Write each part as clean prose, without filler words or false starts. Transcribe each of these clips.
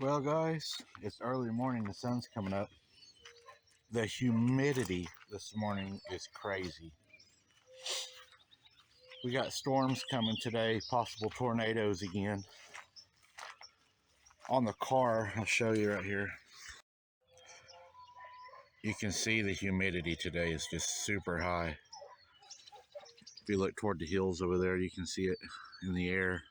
Well, guys, it's early morning. The sun's coming up. The humidity this morning is crazy. We got storms coming today, possible tornadoes again. On the car, I'll show you right here. You can see the humidity today is just super high. If you look toward the hills over there, you can see it in the air.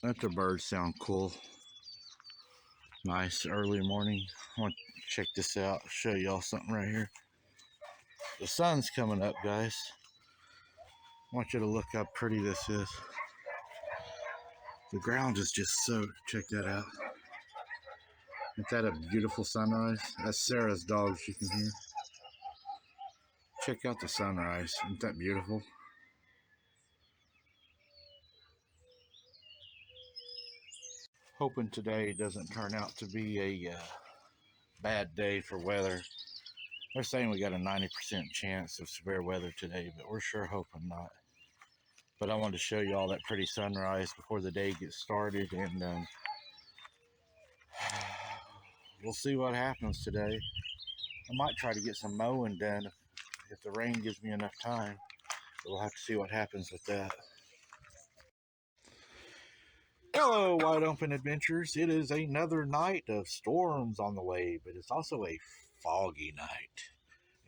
Let the birds sound cool. Nice early morning. I want to check this out, show y'all something right here. The sun's coming up, guys. I want you to look how pretty this is. The ground is just soaked. Check that out. Isn't that a beautiful sunrise? That's Sarah's dogs you can hear. Check out the sunrise. Isn't that beautiful? Hoping today doesn't turn out to be a bad day for weather. They're saying we got a 90% chance of severe weather today, but we're sure hoping not. But I wanted to show you all that pretty sunrise before the day gets started, and we'll see what happens today. I might try to get some mowing done if the rain gives me enough time. But we'll have to see what happens with that. Hello, Wide Open Adventures. It is another night of storms on the way, but it's also a foggy night.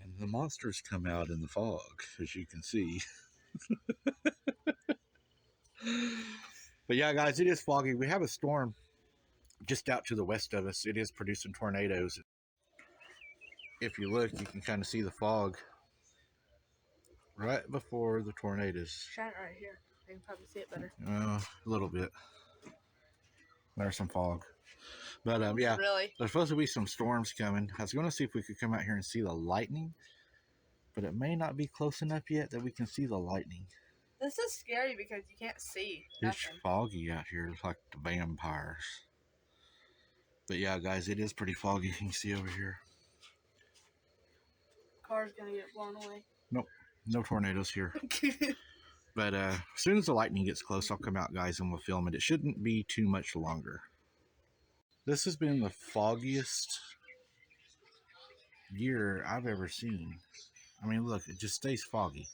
And the monsters come out in the fog, as you can see. But yeah, guys, it is foggy. We have a storm just out to the west of us. It is producing tornadoes. If you look, you can kind of see the fog right before the tornadoes. Shine right here. I can probably see it better. A little bit. There's some fog. But yeah, really? There's supposed to be some storms coming. I was going to see if we could come out here and see the lightning, but it may not be close enough yet that we can see the lightning. This is scary because you can't see nothing. It's foggy out here. It's like the vampires. But yeah, guys, it is pretty foggy. You can see over here. Car's gonna get blown away. Nope, no tornadoes here. But as soon as the lightning gets close, I'll come out, guys, and we'll film it. It shouldn't be too much longer. This has been the foggiest year I've ever seen. I mean, look, it just stays foggy.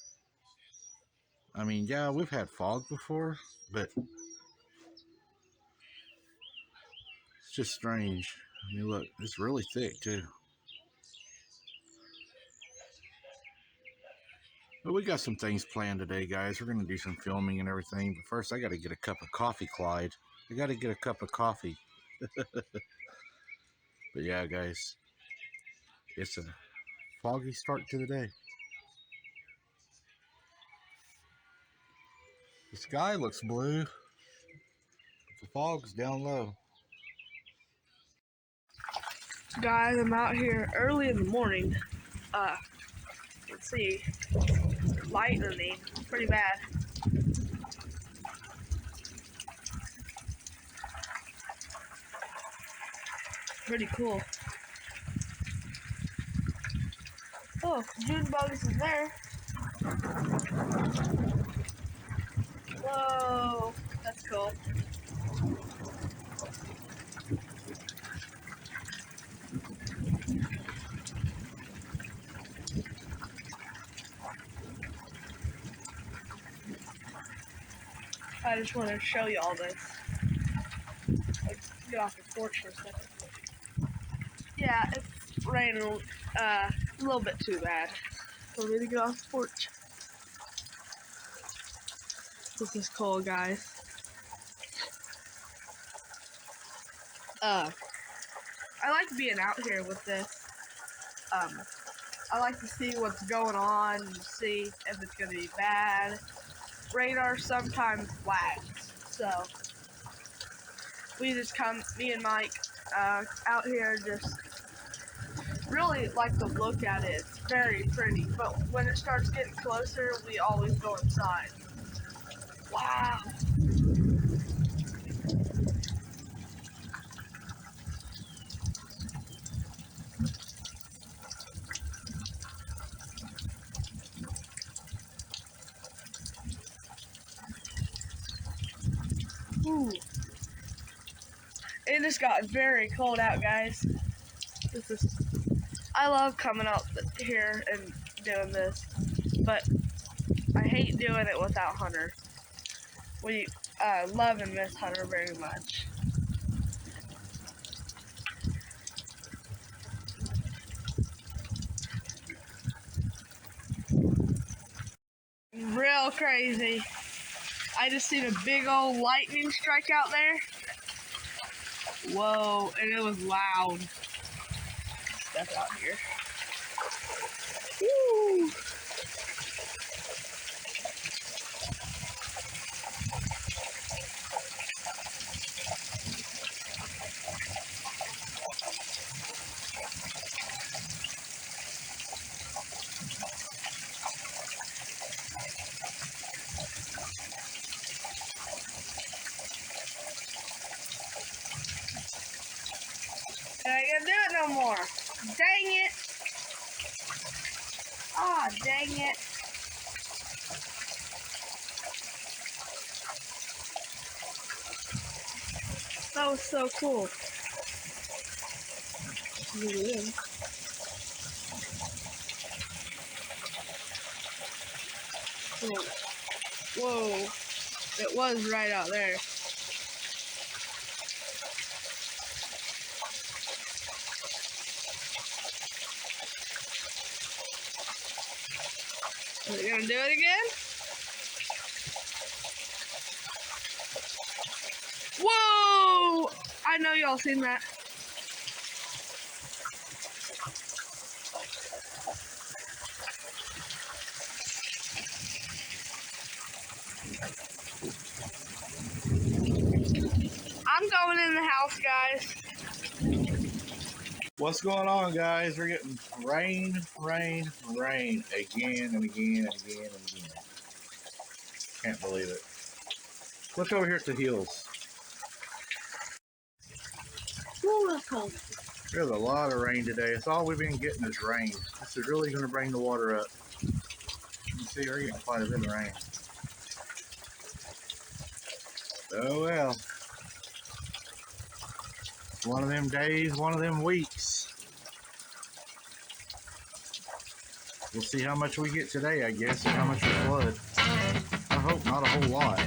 I mean, yeah, we've had fog before, but it's just strange. I mean, look, it's really thick, too. But we got some things planned today, guys. We're going to do some filming and everything. But first, I got to get a cup of coffee, Clyde. I got to get a cup of coffee. But yeah, guys, it's a foggy start to the day. The sky looks blue, but the fog's down low. Guys, I'm out here early in the morning. Let's see. Lightning, pretty bad. Pretty cool. Oh, June bugs is there. Whoa, that's cool. I just want to show you all this. Let's get off the porch for a second. Yeah, it's raining a little bit too bad for me to get off the porch. This is cool, guys. I like being out here with this. I like to see what's going on and see if it's going to be bad. Radar sometimes flags, so we just come, me and Mike, out here just really like to look at it. It's very pretty, but when it starts getting closer, we always go inside. Wow. Ooh. just got very cold out, guys. I love coming out here and doing this, but I hate doing it without Hunter. We love and miss Hunter very much. Real crazy. I just seen a big old lightning strike out there. Whoa, and it was loud. Step out here. Woo! I ain't gonna do it no more. Dang it. Ah, dang it. That was so cool. Whoa. It was right out there. Are we gonna do it again? Whoa! I know y'all seen that. I'm going in the house, guys. What's going on, guys? We're getting rain again and again and again and again. Can't believe it. Look over here at the hills. Ooh, that's cold. There's a lot of rain today. It's all we've been getting is rain. This is really going to bring the water up. You can see we're getting quite a bit of rain. Oh well. One of them days, one of them weeks. We'll see how much we get today, I guess, and how much we flood. I hope not a whole lot.